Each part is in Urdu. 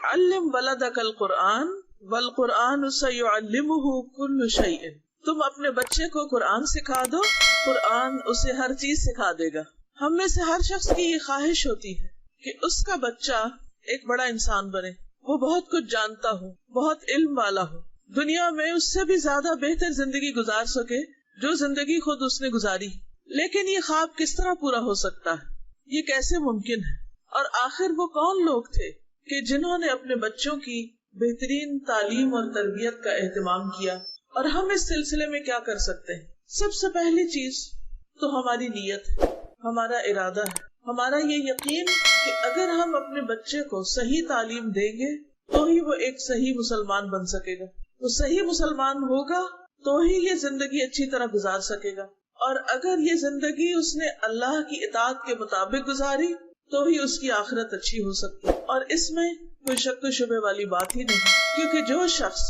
علم ولدک القرآن والقرآن سیعلمہ کل شیء، تم اپنے بچے کو قرآن سکھا دو، قرآن اسے ہر چیز سکھا دے گا۔ ہم میں سے ہر شخص کی یہ خواہش ہوتی ہے کہ اس کا بچہ ایک بڑا انسان بنے، وہ بہت کچھ جانتا ہو، بہت علم والا ہو، دنیا میں اس سے بھی زیادہ بہتر زندگی گزار سکے جو زندگی خود اس نے گزاری۔ لیکن یہ خواب کس طرح پورا ہو سکتا ہے؟ یہ کیسے ممکن ہے؟ اور آخر وہ کون لوگ تھے کہ جنہوں نے اپنے بچوں کی بہترین تعلیم اور تربیت کا اہتمام کیا؟ اور ہم اس سلسلے میں کیا کر سکتے ہیں؟ سب سے پہلی چیز تو ہماری نیت ہے، ہمارا ارادہ ہے، ہمارا یہ یقین کہ اگر ہم اپنے بچے کو صحیح تعلیم دیں گے تو ہی وہ ایک صحیح مسلمان بن سکے گا، وہ صحیح مسلمان ہوگا تو ہی یہ زندگی اچھی طرح گزار سکے گا، اور اگر یہ زندگی اس نے اللہ کی اطاعت کے مطابق گزاری تو ہی اس کی آخرت اچھی ہو سکتی ہے۔ اور اس میں کوئی شک و شبے والی بات ہی نہیں، کیونکہ جو شخص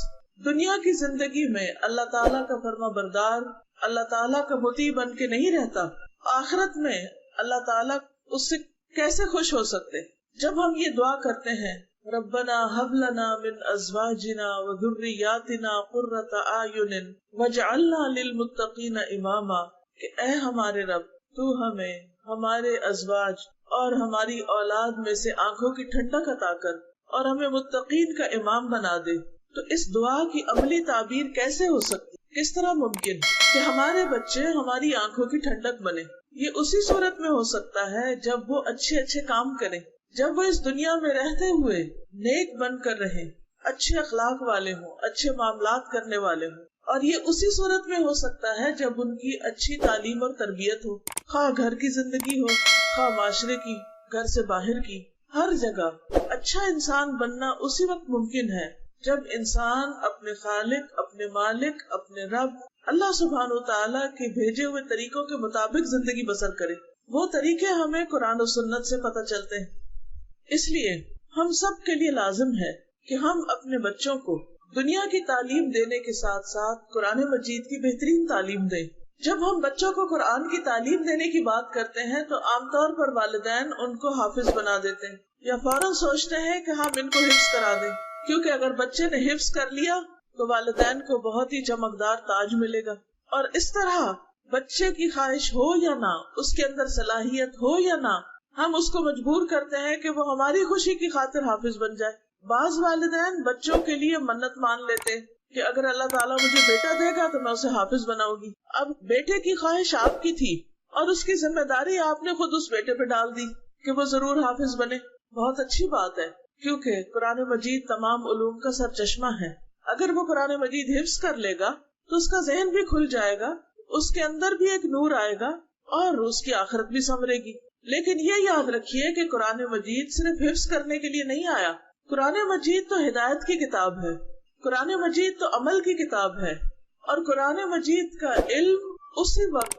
دنیا کی زندگی میں اللہ تعالیٰ کا فرما بردار، اللہ تعالیٰ کا مطیع بن کے نہیں رہتا، آخرت میں اللہ تعالیٰ اس سے کیسے خوش ہو سکتے؟ جب ہم یہ دعا کرتے ہیں ربنا هب لنا من ازواجنا وذرياتنا قرة اعین واجعلنا للمتقین اماما، کہ اے ہمارے رب تو ہمیں ہمارے ازواج اور ہماری اولاد میں سے آنکھوں کی ٹھنڈک عطا کر اور ہمیں متقین کا امام بنا دے۔ تو اس دعا کی عملی تعبیر کیسے ہو سکتی؟ کس طرح ممکن کہ ہمارے بچے ہماری آنکھوں کی ٹھنڈک بنے؟ یہ اسی صورت میں ہو سکتا ہے جب وہ اچھے اچھے کام کریں، جب وہ اس دنیا میں رہتے ہوئے نیک بن کر رہیں، اچھے اخلاق والے ہوں، اچھے معاملات کرنے والے ہوں، اور یہ اسی صورت میں ہو سکتا ہے جب ان کی اچھی تعلیم اور تربیت ہو، خواہ گھر کی زندگی ہو، خواہ معاشرے کی، گھر سے باہر کی، ہر جگہ اچھا انسان بننا اسی وقت ممکن ہے جب انسان اپنے خالق، اپنے مالک، اپنے رب اللہ سبحانہ وتعالیٰ کے بھیجے ہوئے طریقوں کے مطابق زندگی بسر کرے۔ وہ طریقے ہمیں قرآن و سنت سے پتہ چلتے ہیں، اس لیے ہم سب کے لیے لازم ہے کہ ہم اپنے بچوں کو دنیا کی تعلیم دینے کے ساتھ ساتھ قرآن مجید کی بہترین تعلیم دیں۔ جب ہم بچوں کو قرآن کی تعلیم دینے کی بات کرتے ہیں تو عام طور پر والدین ان کو حافظ بنا دیتے ہیں یا فوراً سوچتے ہیں کہ ہم ان کو حفظ کرا دیں، کیونکہ اگر بچے نے حفظ کر لیا تو والدین کو بہت ہی چمکدار تاج ملے گا۔ اور اس طرح بچے کی خواہش ہو یا نہ، اس کے اندر صلاحیت ہو یا نہ، ہم اس کو مجبور کرتے ہیں کہ وہ ہماری خوشی کی خاطر حافظ بن جائے۔ بعض والدین بچوں کے لیے منت مان لیتے کہ اگر اللہ تعالیٰ مجھے بیٹا دے گا تو میں اسے حافظ بناؤں گی۔ اب بیٹے کی خواہش آپ کی تھی اور اس کی ذمہ داری آپ نے خود اس بیٹے پہ ڈال دی کہ وہ ضرور حافظ بنے۔ بہت اچھی بات ہے، کیونکہ قرآن مجید تمام علوم کا سر چشمہ ہے۔ اگر وہ قرآن مجید حفظ کر لے گا تو اس کا ذہن بھی کھل جائے گا، اس کے اندر بھی ایک نور آئے گا اور اس کی آخرت بھی سنورے گی۔ لیکن یہ یاد رکھیے کہ قرآن مجید صرف حفظ کرنے کے لیے نہیں آیا، قرآن مجید تو ہدایت کی کتاب ہے، قرآن مجید تو عمل کی کتاب ہے، اور قرآن مجید کا علم اسی وقت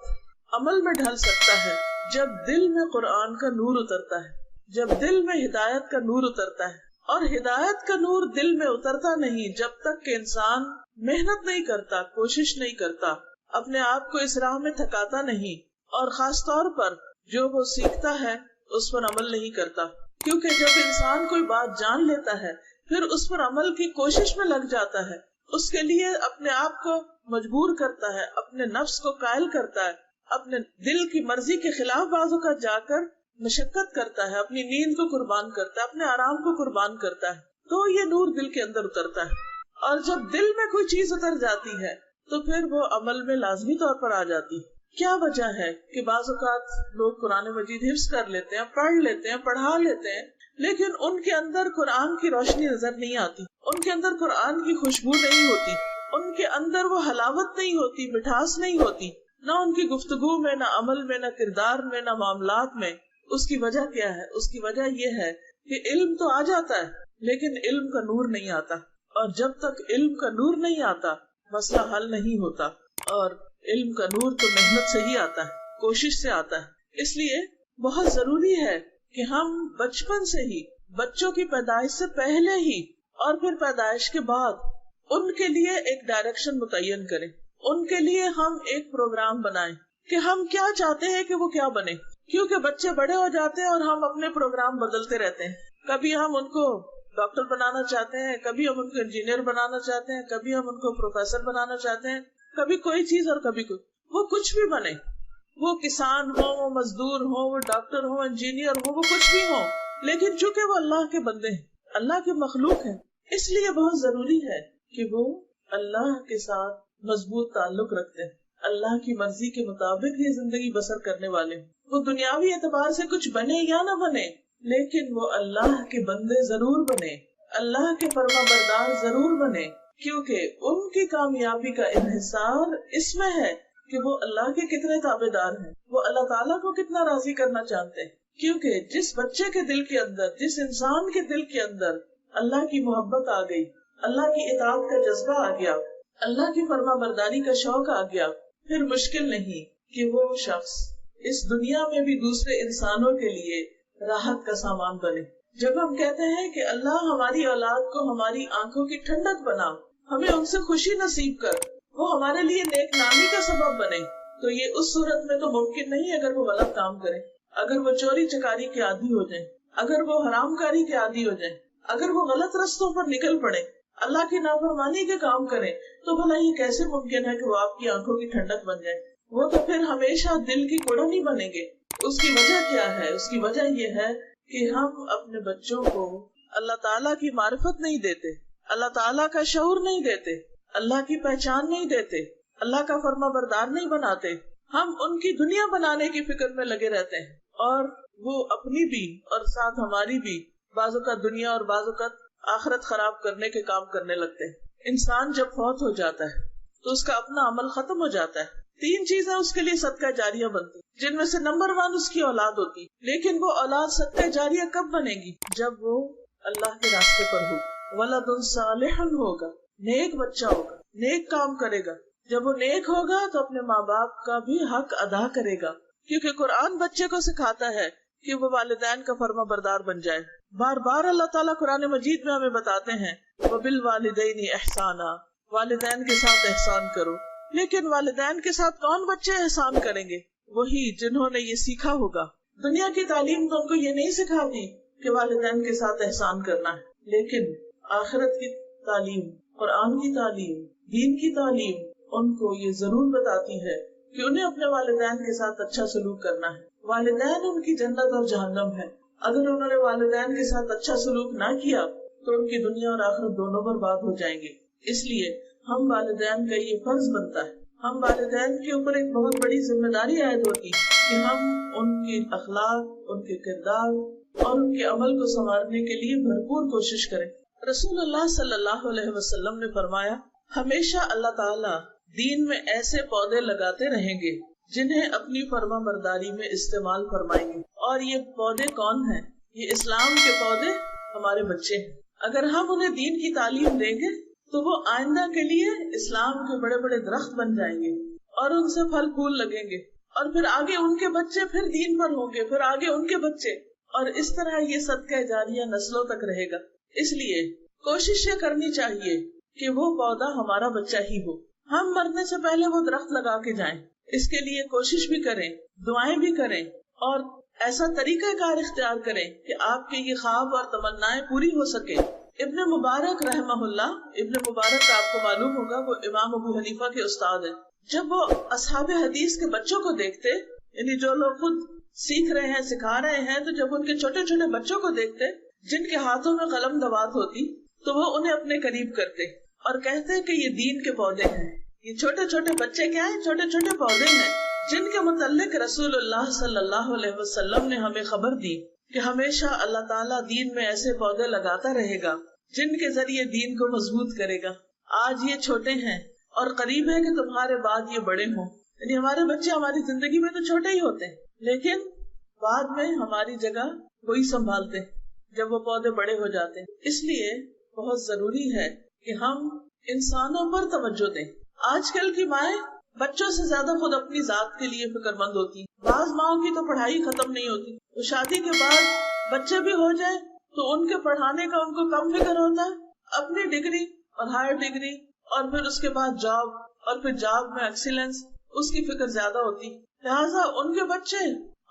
عمل میں ڈھل سکتا ہے جب دل میں قرآن کا نور اترتا ہے، جب دل میں ہدایت کا نور اترتا ہے۔ اور ہدایت کا نور دل میں اترتا نہیں جب تک کہ انسان محنت نہیں کرتا، کوشش نہیں کرتا، اپنے آپ کو اس راہ میں تھکاتا نہیں، اور خاص طور پر جو وہ سیکھتا ہے اس پر عمل نہیں کرتا۔ کیونکہ جب انسان کوئی بات جان لیتا ہے پھر اس پر عمل کی کوشش میں لگ جاتا ہے، اس کے لیے اپنے آپ کو مجبور کرتا ہے، اپنے نفس کو قائل کرتا ہے، اپنے دل کی مرضی کے خلاف بعض اوقات جا کر مشقت کرتا ہے، اپنی نیند کو قربان کرتا ہے، اپنے آرام کو قربان کرتا ہے، تو یہ نور دل کے اندر اترتا ہے۔ اور جب دل میں کوئی چیز اتر جاتی ہے تو پھر وہ عمل میں لازمی طور پر آ جاتی ہے۔ کیا وجہ ہے کہ بعض اوقات لوگ قرآن مجید حفظ کر لیتے ہیں، پڑھ لیتے ہیں، پڑھا لیتے ہیں، لیکن ان کے اندر قرآن کی روشنی نظر نہیں آتی، ان کے اندر قرآن کی خوشبو نہیں ہوتی، ان کے اندر وہ حلاوت نہیں ہوتی، مٹھاس نہیں ہوتی، نہ ان کی گفتگو میں، نہ عمل میں، نہ کردار میں، نہ معاملات میں۔ اس کی وجہ کیا ہے؟ اس کی وجہ یہ ہے کہ علم تو آ جاتا ہے لیکن علم کا نور نہیں آتا، اور جب تک علم کا نور نہیں آتا مسئلہ حل نہیں ہوتا۔ اور علم کا نور تو محنت سے ہی آتا ہے، کوشش سے آتا ہے۔ اس لیے بہت ضروری ہے کہ ہم بچپن سے ہی، بچوں کی پیدائش سے پہلے ہی اور پھر پیدائش کے بعد ان کے لیے ایک ڈائریکشن متعین کریں، ان کے لیے ہم ایک پروگرام بنائیں کہ ہم کیا چاہتے ہیں کہ وہ کیا بنے۔ کیونکہ بچے بڑے ہو جاتے ہیں اور ہم اپنے پروگرام بدلتے رہتے ہیں، کبھی ہم ان کو ڈاکٹر بنانا چاہتے ہیں، کبھی ہم ان کو انجینئر بنانا چاہتے ہیں، کبھی ہم ان کو پروفیسر بنانا چاہتے ہیں، کبھی کوئی چیز اور کبھی کوئی، وہ کچھ بھی بنے، وہ کسان ہو، وہ مزدور ہو، وہ ڈاکٹر ہو، انجینئر ہو، وہ کچھ بھی ہو، لیکن چونکہ وہ اللہ کے بندے ہیں، اللہ کے مخلوق ہیں، اس لیے بہت ضروری ہے کہ وہ اللہ کے ساتھ مضبوط تعلق رکھتے ہیں، اللہ کی مرضی کے مطابق یہ زندگی بسر کرنے والے ہیں۔ وہ دنیاوی اعتبار سے کچھ بنے یا نہ بنے، لیکن وہ اللہ کے بندے ضرور بنے، اللہ کے فرما بردار ضرور بنے، کیونکہ ان کی کامیابی کا انحصار اس میں ہے کہ وہ اللہ کے کتنے تابع دار ہیں، وہ اللہ تعالیٰ کو کتنا راضی کرنا چاہتے ہیں۔ کیونکہ جس بچے کے دل کے اندر، جس انسان کے دل کے اندر اللہ کی محبت آ گئی، اللہ کی اطاعت کا جذبہ آ گیا، اللہ کی فرما برداری کا شوق آ گیا، پھر مشکل نہیں کہ وہ شخص اس دنیا میں بھی دوسرے انسانوں کے لیے راحت کا سامان بنے۔ جب ہم کہتے ہیں کہ اللہ ہماری اولاد کو ہماری آنکھوں کی ٹھنڈک بنا، ہمیں ان سے خوشی نصیب کر، وہ ہمارے لیے نیک نامی کا سبب بنے، تو یہ اس صورت میں تو ممکن نہیں اگر وہ غلط کام کرے، اگر وہ چوری چکاری کے عادی ہو جائیں، اگر وہ حرام کاری کے عادی ہو جائیں، اگر وہ غلط رستوں پر نکل پڑے، اللہ کی نافرمانی کے کام کریں، تو بھلا یہ کیسے ممکن ہے کہ وہ آپ کی آنکھوں کی ٹھنڈک بن جائے؟ وہ تو پھر ہمیشہ دل کی کوڑا نہیں بنیں گے۔ اس کی وجہ کیا ہے؟ اس کی وجہ یہ ہے کہ ہم اپنے بچوں کو اللہ تعالیٰ کی معرفت نہیں دیتے، اللہ تعالیٰ کا شعور نہیں دیتے، اللہ کی پہچان نہیں دیتے، اللہ کا فرما بردار نہیں بناتے۔ ہم ان کی دنیا بنانے کی فکر میں لگے رہتے ہیں، اور وہ اپنی بھی اور ساتھ ہماری بھی بعض اوقات دنیا اور بعض اوقات آخرت خراب کرنے کے کام کرنے لگتے ہیں۔ انسان جب فوت ہو جاتا ہے تو اس کا اپنا عمل ختم ہو جاتا ہے، 3 چیزیں اس کے لیے صدقہ جاریہ بنتی، جن میں سے نمبر 1 اس کی اولاد ہوتی، لیکن وہ اولاد صدقہ جاریہ کب بنے گی؟ جب وہ اللہ کے راستے پر ہو، ولد صالح ہوگا، نیک بچہ ہوگا، نیک کام کرے گا۔ جب وہ نیک ہوگا تو اپنے ماں باپ کا بھی حق ادا کرے گا، کیونکہ قرآن بچے کو سکھاتا ہے کہ وہ والدین کا فرما بردار بن جائے۔ بار بار اللہ تعالیٰ قرآن مجید میں ہمیں بتاتے ہیں وَبِالْوَالِدَيْنِ إِحْسَانًا، والدین کے ساتھ احسان کرو۔ لیکن والدین کے ساتھ کون بچے احسان کریں گے؟ وہی جنہوں نے یہ سیکھا ہوگا۔ دنیا کی تعلیم تو ان کو یہ نہیں سکھاتی کہ والدین کے ساتھ احسان کرنا ہے، لیکن آخرت کی تعلیم، قرآن کی تعلیم، دین کی تعلیم ان کو یہ ضرور بتاتی ہے کہ انہیں اپنے والدین کے ساتھ اچھا سلوک کرنا ہے۔ والدین ان کی جنت اور جہنم ہے۔ اگر انہوں نے والدین کے ساتھ اچھا سلوک نہ کیا تو ان کی دنیا اور آخرت دونوں برباد ہو جائیں گے۔ اس لیے ہم والدین کا یہ فرض بنتا ہے، ہم والدین کے اوپر ایک بہت بڑی ذمہ داری عائد ہوتی کہ ہم ان کے اخلاق، ان کے کردار اور ان کے عمل کو سنوارنے کے لیے بھرپور کوشش کریں۔ رسول اللہ صلی اللہ علیہ وسلم نے فرمایا، ہمیشہ اللہ تعالیٰ دین میں ایسے پودے لگاتے رہیں گے جنہیں اپنی فرما برداری میں استعمال فرمائیں گے۔ اور یہ پودے کون ہیں؟ یہ اسلام کے پودے ہمارے بچے ہیں۔ اگر ہم انہیں دین کی تعلیم دیں گے تو وہ آئندہ کے لیے اسلام کے بڑے بڑے درخت بن جائیں گے اور ان سے پھل پھول لگیں گے، اور پھر آگے ان کے بچے پھر دین پر ہوں گے، پھر آگے ان کے بچے، اور اس طرح یہ صدقہ جاریہ نسلوں تک رہے گا۔ اس لیے کوشش یہ کرنی چاہیے کہ وہ پودا ہمارا بچہ ہی ہو، ہم مرنے سے پہلے وہ درخت لگا کے جائیں۔ اس کے لیے کوشش بھی کریں، دعائیں بھی کریں، اور ایسا طریقہ کار اختیار کریں کہ آپ کے یہ خواب اور تمنائیں پوری ہو سکے۔ ابن مبارک رحمہ اللہ، ابن مبارک آپ کو معلوم ہوگا وہ امام ابو حنیفہ کے استاد ہیں۔ جب وہ اصحاب حدیث کے بچوں کو دیکھتے، یعنی جو لوگ خود سیکھ رہے ہیں، سکھا رہے ہیں، تو جب ان کے چھوٹے چھوٹے بچوں کو دیکھتے جن کے ہاتھوں میں قلم دوات ہوتی تو وہ انہیں اپنے قریب کرتے اور کہتے کہ یہ دین کے پودے ہیں۔ یہ چھوٹے چھوٹے بچے کیا ہیں؟ چھوٹے چھوٹے پودے ہیں جن کے متعلق رسول اللہ صلی اللہ علیہ وسلم نے ہمیں خبر دی کہ ہمیشہ اللہ تعالیٰ دین میں ایسے پودے لگاتا رہے گا جن کے ذریعے دین کو مضبوط کرے گا۔ آج یہ چھوٹے ہیں اور قریب ہے کہ تمہارے بعد یہ بڑے ہوں، یعنی ہمارے بچے ہماری زندگی میں تو چھوٹے ہی ہوتے ہیں، لیکن بعد میں ہماری جگہ وہی سنبھالتے ہیں جب وہ پودے بڑے ہو جاتے ہیں۔ اس لیے بہت ضروری ہے کہ ہم انسانوں پر توجہ دیں۔ آج کل کی مائیں بچوں سے زیادہ خود اپنی ذات کے لیے فکر مند ہوتی ہیں۔ بعض ماؤں کی تو پڑھائی ختم نہیں ہوتی، تو شادی کے بعد بچے بھی ہو جائیں تو ان کے پڑھانے کا ان کو کم فکر ہوتا ہے، اپنی ڈگری اور ہائر ڈگری اور پھر اس کے بعد جاب، اور پھر جاب میں ایکسیلنس، اس کی فکر زیادہ ہوتی، لہٰذا ان کے بچے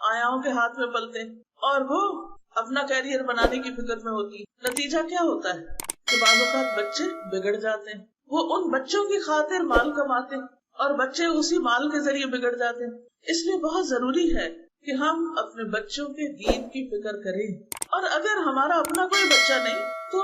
آیاؤں کے ہاتھ میں پلتے اور وہ اپنا کیریئر بنانے کی فکر میں ہوتی ہے، نتیجہ کیا ہوتا ہے کہ بعض اوقات بچے بگڑ جاتے ہیں، وہ ان بچوں کی خاطر مال کماتے ہیں اور بچے اسی مال کے ذریعے بگڑ جاتے ہیں. اس لیے بہت ضروری ہے کہ ہم اپنے بچوں کے دین کی فکر کریں، اور اگر ہمارا اپنا کوئی بچہ نہیں تو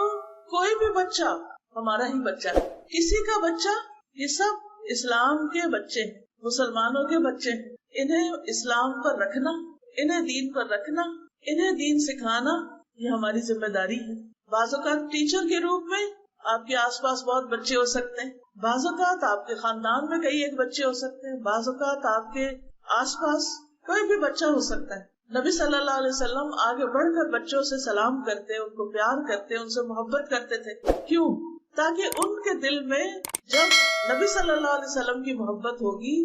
کوئی بھی بچہ ہمارا ہی بچہ ہے. کسی کا بچہ، یہ سب اسلام کے بچے ہیں، مسلمانوں کے بچے ہیں. انہیں اسلام پر رکھنا، انہیں دین پر رکھنا، انہیں دین سکھانا، یہ ہماری ذمہ داری ہے. بعض اوقات ٹیچر کے روپ میں آپ کے آس پاس بہت بچے ہو سکتے ہیں، بعض اوقات آپ کے خاندان میں کئی ایک بچے ہو سکتے ہیں، بعض اوقات آپ کے آس پاس کوئی بھی بچہ ہو سکتا ہے. نبی صلی اللہ علیہ وسلم آگے بڑھ کر بچوں سے سلام کرتے، ان کو پیار کرتے، ان سے محبت کرتے تھے. کیوں؟ تاکہ ان کے دل میں جب نبی صلی اللہ علیہ وسلم کی محبت ہوگی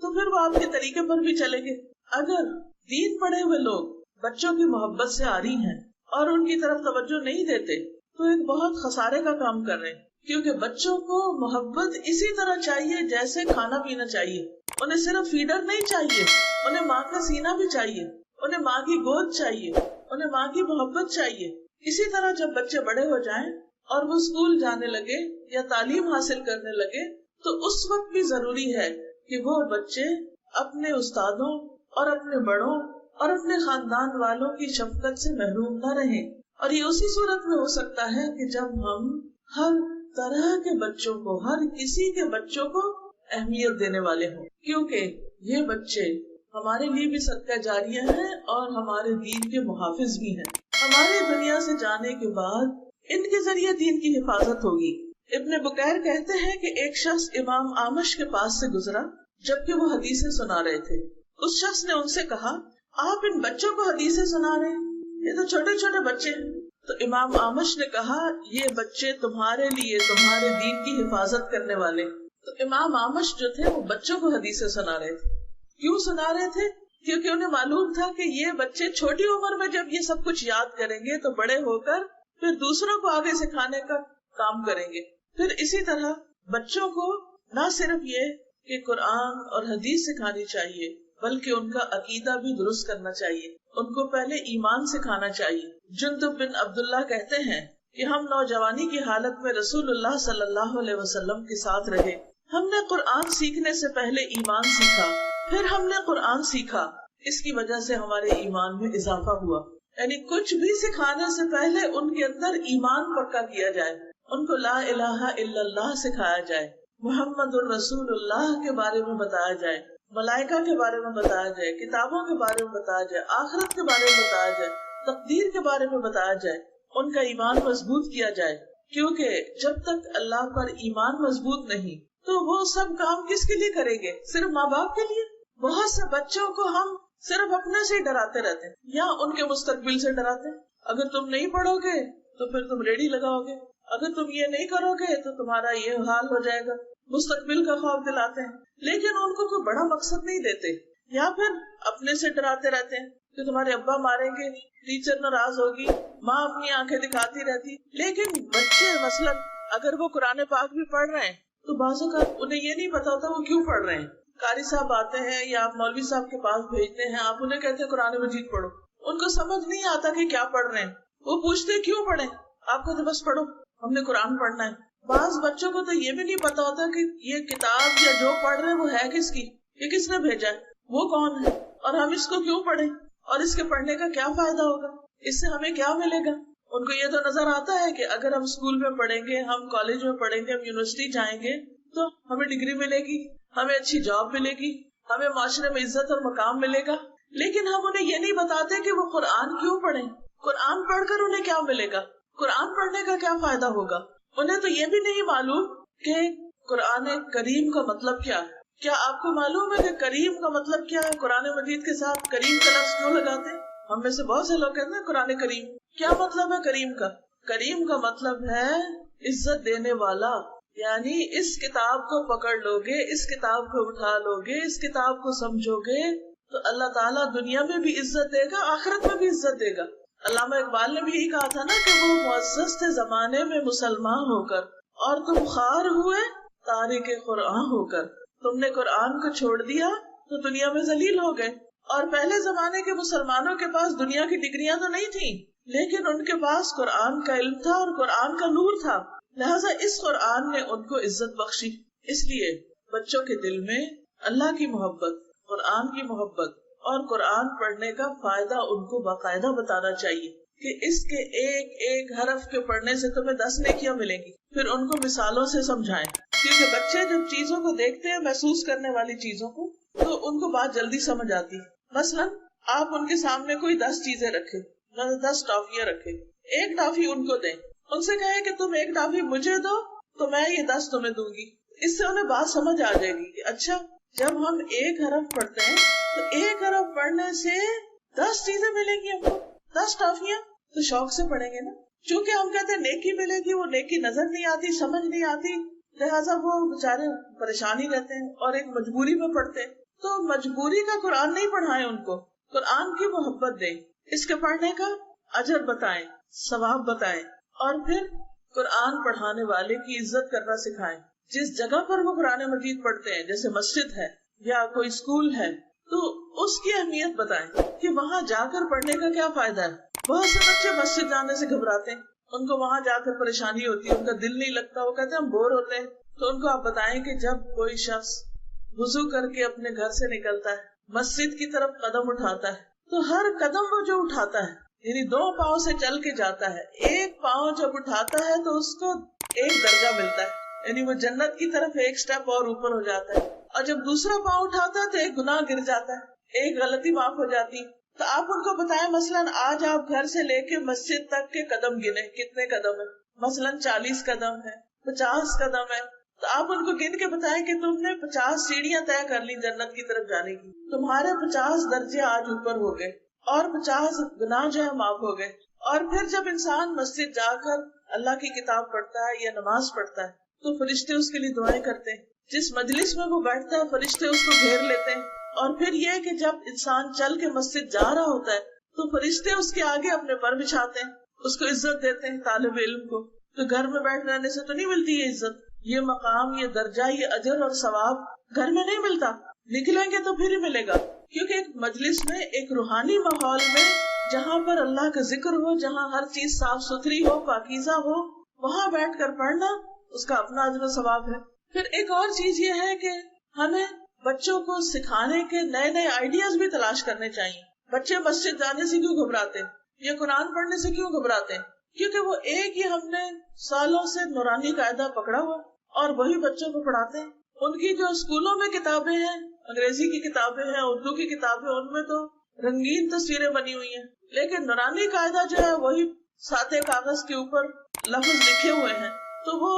تو پھر وہ آپ کے طریقے پر بھی چلیں گے. اگر دین پڑھے ہوئے لوگ بچوں کی محبت سے عاری ہیں اور ان کی طرف توجہ نہیں دیتے تو ایک بہت خسارے کا کام کر رہے ہیں، کیونکہ بچوں کو محبت اسی طرح چاہیے جیسے کھانا پینا چاہیے. انہیں صرف فیڈر نہیں چاہیے، انہیں ماں کا سینہ بھی چاہیے، انہیں ماں کی گود چاہیے، انہیں ماں کی محبت چاہیے. اسی طرح جب بچے بڑے ہو جائیں اور وہ اسکول جانے لگے یا تعلیم حاصل کرنے لگے تو اس وقت بھی ضروری ہے کہ وہ بچے اپنے استادوں اور اپنے بڑوں اور اپنے خاندان والوں کی شفقت سے محروم نہ رہیں. اور یہ اسی صورت میں ہو سکتا ہے کہ جب ہم ہر طرح کے بچوں کو، ہر کسی کے بچوں کو اہمیت دینے والے ہوں، کیونکہ یہ بچے ہمارے لیے بھی صدقہ جاریہ ہیں اور ہمارے دین کے محافظ بھی ہیں. ہمارے دنیا سے جانے کے بعد ان کے ذریعے دین کی حفاظت ہوگی. ابن بکیر کہتے ہیں کہ ایک شخص امام آمش کے پاس سے گزرا جبکہ وہ حدیثیں سنا رہے تھے. اس شخص نے ان سے کہا، آپ ان بچوں کو حدیثیں سنا رہے ہیں؟ یہ تو چھوٹے چھوٹے بچے ہیں. تو امام آمش نے کہا، یہ بچے تمہارے لیے تمہارے دین کی حفاظت کرنے والے. تو امام آمش جو تھے وہ بچوں کو حدیثیں سنا رہے تھے. کیوں سنا رہے تھے؟ کیونکہ انہیں معلوم تھا کہ یہ بچے چھوٹی عمر میں جب یہ سب کچھ یاد کریں گے تو بڑے ہو کر پھر دوسروں کو آگے سکھانے کا کام کریں گے. پھر اسی طرح بچوں کو نہ صرف یہ کہ قرآن اور حدیث سکھانی چاہیے بلکہ ان کا عقیدہ بھی درست کرنا چاہیے. ان کو پہلے ایمان سکھانا چاہیے. جندب بن عبداللہ کہتے ہیں کہ ہم نوجوانی کی حالت میں رسول اللہ صلی اللہ علیہ وسلم کے ساتھ رہے. ہم نے قرآن سیکھنے سے پہلے ایمان سیکھا، پھر ہم نے قرآن سیکھا. اس کی وجہ سے ہمارے ایمان میں اضافہ ہوا. یعنی کچھ بھی سکھانے سے پہلے ان کے اندر ایمان پکا کیا جائے، ان کو لا الہ الا اللہ سکھایا جائے، محمد الرسول اللہ کے بارے میں بتایا جائے، ملائکہ کے بارے میں بتایا جائے، کتابوں کے بارے میں بتایا جائے، آخرت کے بارے میں بتایا جائے، تقدیر کے بارے میں بتایا جائے، ان کا ایمان مضبوط کیا جائے. کیونکہ جب تک اللہ پر ایمان مضبوط نہیں تو وہ سب کام کس کے لیے کریں گے؟ صرف ماں باپ کے لیے. بہت سے بچوں کو ہم صرف اپنے سے ہی ڈراتے رہتے ہیں یا ان کے مستقبل سے ڈراتے ہیں. اگر تم نہیں پڑھو گے تو پھر تم ریڑھی لگاؤ گے، اگر تم یہ نہیں کرو گے تو تمہارا یہ حال ہو جائے گا. مستقبل کا خوف دلاتے ہیں لیکن ان کو کوئی بڑا مقصد نہیں دیتے. یا پھر اپنے سے ڈراتے رہتے ہیں کہ تمہارے ابا ماریں گے، ٹیچر ناراض ہوگی، ماں اپنی آنکھیں دکھاتی رہتی. لیکن بچے مثلاً اگر وہ قرآن پاک بھی پڑھ رہے ہیں تو بعض اوقات انہیں یہ نہیں پتا ہوتا وہ کیوں پڑھ رہے ہیں. قاری صاحب آتے ہیں یا آپ مولوی صاحب کے پاس بھیجتے ہیں، آپ انہیں کہتے ہیں قرآن مجید پڑھو. ان کو سمجھ نہیں آتا کہ کیا پڑھ رہے ہیں. وہ پوچھتے کیوں پڑھیں؟ آپ کہتے بس پڑھو، ہم نے قرآن پڑھنا ہے. بعض بچوں کو تو یہ بھی نہیں پتا ہوتا کہ یہ کتاب یا جو پڑھ رہے ہیں وہ ہے کس کی، یہ کس نے بھیجا ہے، وہ کون ہے، اور ہم اس کو کیوں پڑھیں، اور اس کے پڑھنے کا کیا فائدہ ہوگا، اس سے ہمیں کیا ملے گا. ان کو یہ تو نظر آتا ہے کہ اگر ہم اسکول میں پڑھیں گے، ہم کالج میں پڑھیں گے، ہم یونیورسٹی جائیں گے تو ہمیں ڈگری ملے گی، ہمیں اچھی جاب ملے گی، ہمیں معاشرے میں عزت اور مقام ملے گا. لیکن ہم انہیں یہ نہیں بتاتے کہ وہ قرآن کیوں پڑھیں، قرآن پڑھ کر انہیں کیا ملے گا، قرآن پڑھنے کا کیا فائدہ ہوگا. انہیں تو یہ بھی نہیں معلوم کہ قرآن کریم کا مطلب کیا ہے. کیا آپ کو معلوم ہے کہ کریم کا مطلب کیا ہے؟ قرآن مجید کے ساتھ کریم کا لفظ کیوں لگاتے ہیں؟ ہم میں سے بہت سے لوگ کہتے ہیں قرآن کریم. کیا مطلب ہے کریم کا؟ کریم کا مطلب ہے عزت دینے والا. یعنی اس کتاب کو پکڑ لو گے، اس کتاب کو اٹھا لو گے، اس کتاب کو سمجھو گے تو اللہ تعالیٰ دنیا میں بھی عزت دے گا، آخرت میں بھی عزت دے گا. علامہ اقبال نے بھی یہی کہا تھا نا کہ وہ معزز تھے زمانے میں مسلمان ہو کر، اور تم خوار ہوئے تارک قرآن ہو کر. تم نے قرآن کو چھوڑ دیا تو دنیا میں ذلیل ہو گئے. اور پہلے زمانے کے مسلمانوں کے پاس دنیا کی ڈگریاں تو نہیں تھیں، لیکن ان کے پاس قرآن کا علم تھا اور قرآن کا نور تھا، لہٰذا اس قرآن نے ان کو عزت بخشی۔ اس لیے بچوں کے دل میں اللہ کی محبت، قرآن کی محبت اور قرآن پڑھنے کا فائدہ ان کو باقاعدہ بتانا چاہیے کہ اس کے ایک ایک حرف کے پڑھنے سے تمہیں 10 نیکیاں ملیں گی۔ پھر ان کو مثالوں سے سمجھائیں، کیونکہ بچے جب چیزوں کو دیکھتے ہیں، محسوس کرنے والی چیزوں کو، تو ان کو بات جلدی سمجھ آتی ہے۔ مثلاً آپ ان کے سامنے کوئی 10 چیزیں رکھے، 10 ٹافیاں رکھے، ایک ٹافی ان کو دیں، ان سے کہیں کہ تم ایک ٹافی مجھے دو تو میں یہ 10 تمہیں دوں گی۔ اس سے انہیں بات سمجھ آ جائے گی کہ اچھا جب ہم ایک حرف پڑھتے ہیں تو ایک حرف پڑھنے سے 10 چیزیں ملیں گی، ہم کو 10 ٹافیاں، تو شوق سے پڑھیں گے نا۔ چونکہ ہم کہتے ہیں نیکی ملے گی، وہ نیکی نظر نہیں آتی، سمجھ نہیں آتی، لہٰذا وہ بےچارے پریشانی رہتے ہیں اور ایک مجبوری میں پڑھتے ہیں۔ تو مجبوری کا قرآن نہیں پڑھائیں، ان کو قرآن کی محبت دیں، اس کے پڑھنے کا اجر بتائیں، ثواب بتائیں، اور پھر قرآن پڑھانے والے کی عزت کرنا سکھائیں۔ جس جگہ پر وہ قرآن مجید پڑھتے ہیں، جیسے مسجد ہے یا کوئی اسکول ہے، تو اس کی اہمیت بتائیں کہ وہاں جا کر پڑھنے کا کیا فائدہ ہے۔ بہت سے بچے مسجد جانے سے گھبراتے ہیں، ان کو وہاں جا کر پریشانی ہوتی ہے، ان کا دل نہیں لگتا، وہ کہتے ہیں ہم بور ہوتے ہیں۔ تو ان کو آپ بتائیں کہ جب کوئی شخص وضو کر کے اپنے گھر سے نکلتا ہے، مسجد کی طرف قدم اٹھاتا ہے، تو ہر قدم وہ جو اٹھاتا ہے، یعنی 2 پاؤں سے چل کے جاتا ہے، ایک پاؤں جب اٹھاتا ہے تو اس کو ایک درجہ ملتا ہے، یعنی وہ جنت کی طرف ایک سٹیپ اور اوپر ہو جاتا ہے۔ اور جب دوسرا پاؤں اٹھاتا ہے تو ایک گناہ گر جاتا ہے، ایک غلطی معاف ہو جاتی۔ تو آپ ان کو بتائیں، مثلاً آج آپ گھر سے لے کے مسجد تک کے قدم گنے، کتنے قدم ہیں؟ مثلاً 40 قدم ہے، 50 قدم ہے، تو آپ ان کو گن کے بتائیں کہ تم نے 50 سیڑھیاں طے کر لی جنت کی طرف جانے کی، تمہارے 50 درجے آج اوپر ہو گئے اور 50 گناہ جو ہے معاف ہو گئے۔ اور پھر جب انسان مسجد جا کر اللہ کی کتاب پڑھتا ہے یا نماز پڑھتا ہے تو فرشتے اس کے لیے دعائیں کرتے ہیں، جس مجلس میں وہ بیٹھتا ہے فرشتے اس کو گھیر لیتے ہیں۔ اور پھر یہ کہ جب انسان چل کے مسجد جا رہا ہوتا ہے تو فرشتے اس کے آگے اپنے پر بچھاتے ہیں، اس کو عزت دیتے ہیں، طالب علم کو۔ تو گھر میں بیٹھ رہنے سے تو نہیں ملتی یہ عزت، یہ مقام، یہ درجہ، یہ اجر اور ثواب گھر میں نہیں ملتا، نکلیں گے تو پھر ہی ملے گا۔ کیونکہ ایک مجلس میں، ایک روحانی ماحول میں، جہاں پر اللہ کا ذکر ہو، جہاں ہر چیز صاف ستھری ہو، پاکیزہ ہو، وہاں بیٹھ کر پڑھنا اس کا اپنا اجر و ثواب ہے۔ پھر ایک اور چیز یہ ہے کہ ہمیں بچوں کو سکھانے کے نئے نئے آئیڈیاز بھی تلاش کرنے چاہیے۔ بچے مسجد جانے سے کیوں گھبراتے ہیں، یا قرآن پڑھنے سے کیوں گھبراتے ہیں؟ کیونکہ وہ ایک ہی ہم نے سالوں سے نورانی قاعدہ پکڑا ہوا اور وہی بچوں کو پڑھاتے ہیں۔ ان کی جو اسکولوں میں کتابیں ہیں، انگریزی کی کتابیں ہیں، اردو کی کتابیں، ان میں تو رنگین تصویریں بنی ہوئی ہیں، لیکن نورانی قاعدہ جو ہے وہی سادے کاغذ کے اوپر لفظ لکھے ہوئے ہیں، تو وہ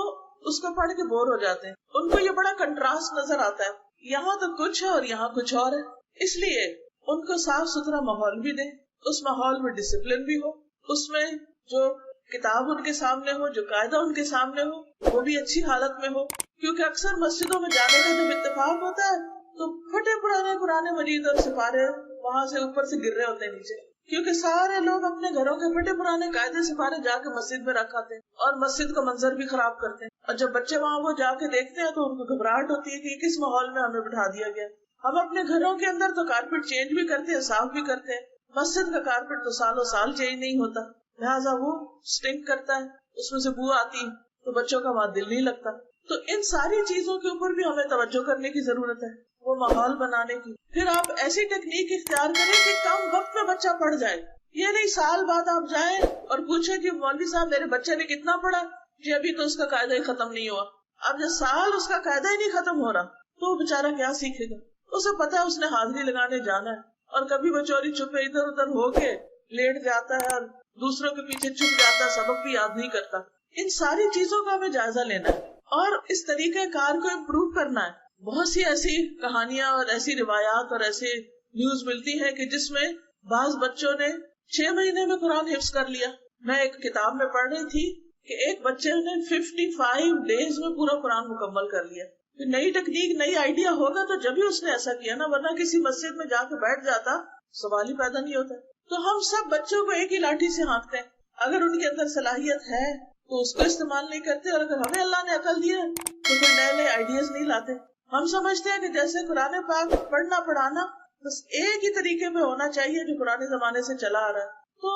اس کو پڑھ کے بور ہو جاتے ہیں۔ ان کو یہ بڑا کنٹراسٹ نظر آتا ہے، یہاں تو کچھ ہے اور یہاں کچھ اور ہے۔ اس لیے ان کو صاف ستھرا ماحول بھی دیں، اس ماحول میں ڈسپلن بھی ہو، اس میں جو کتاب ان کے سامنے ہو، جو قاعدہ ان کے سامنے ہو، وہ بھی اچھی حالت میں ہو۔ کیونکہ اکثر مسجدوں میں جانے کا جب اتفاق ہوتا ہے تو پھٹے پرانے قرآن مجید اور سپارے وہاں سے اوپر سے گر رہے ہوتے ہیں نیچے، کیونکہ سارے لوگ اپنے گھروں کے پھٹے پرانے قاعدے سپارے جا کے مسجد میں رکھ آتے ہیں اور مسجد کا منظر بھی خراب کرتے ہیں۔ اور جب بچے وہاں وہ جا کے دیکھتے ہیں تو ان کو گھبراہٹ ہوتی ہے کہ یہ کس ماحول میں ہمیں بٹھا دیا گیا۔ ہم اپنے گھروں کے اندر تو کارپیٹ چینج بھی کرتے ہیں، صاف بھی کرتے ہیں، مسجد کا کارپیٹ تو سالوں سال چینج نہیں ہوتا، لہٰذا وہ سٹنک کرتا ہے، اس میں سے بو آتی ہے، تو بچوں کا وہاں دل نہیں لگتا۔ تو ان ساری چیزوں کے اوپر بھی ہمیں توجہ کرنے کی ضرورت ہے، وہ ماحول بنانے کی۔ پھر آپ ایسی ٹیکنیک اختیار کریں کہ کم وقت میں بچہ پڑھ جائے۔ یہ نہیں سال بعد آپ جائیں اور پوچھیں کہ مولوی صاحب میرے بچے نے کتنا پڑھا، جی ابھی تو اس کا قاعدہ ہی ختم نہیں ہوا۔ اب جب سال اس کا قاعدہ ہی نہیں ختم ہو رہا تو وہ بےچارا کیا سیکھے گا؟ اسے پتا ہے اس نے حاضری لگانے جانا ہے، اور کبھی وہ چوری چھپے ادھر ادھر ہو کے لیٹ جاتا ہے اور دوسروں کے پیچھے چھپ جاتا ہے، سبق بھی یاد نہیں کرتا۔ ان ساری چیزوں کا ہمیں جائزہ لینا ہے اور اس طریقہ کار کو امپروو کرنا ہے۔ بہت سی ایسی کہانیاں اور ایسی روایات اور ایسی نیوز ملتی ہیں کہ جس میں بعض بچوں نے 6 مہینے میں قرآن حفظ کر لیا۔ میں ایک کتاب میں پڑھ رہی تھی کہ ایک بچے نے 55 ڈیز میں پورا قرآن مکمل کر لیا۔ نئی ٹیکنیک، نئی آئیڈیا ہوگا تو جب ہی اس نے ایسا کیا نا، ورنہ کسی مسجد میں جا کے بیٹھ جاتا سوال ہی پیدا نہیں ہوتا۔ تو ہم سب بچوں کو ایک ہی لاٹھی سے ہانکتے ہیں، اگر ان کے اندر صلاحیت ہے تو اس کو استعمال نہیں کرتے، اور اگر ہمیں اللہ نے عقل دی ہے تو کوئی نئے نئے آئیڈیاز نہیں لاتے۔ ہم سمجھتے ہیں کہ جیسے قرآن پاک پڑھنا پڑھانا بس ایک ہی طریقے میں ہونا چاہیے جو پرانے زمانے سے چلا آ رہا ہے، تو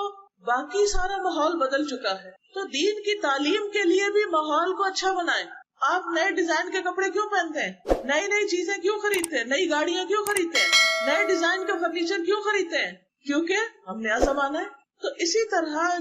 باقی سارا ماحول بدل چکا ہے. تو دین کی تعلیم کے لیے بھی ماحول کو اچھا بنائیں. آپ نئے ڈیزائن کے کپڑے کیوں پہنتے ہیں؟ نئی نئی چیزیں کیوں خریدتے ہیں؟ نئی گاڑیاں کیوں خریدتے ہیں؟ نئے ڈیزائن کا فرنیچر کیوں خریدتے ہیں؟ کیونکہ ہم نیا زمانہ ہے. تو اسی طرح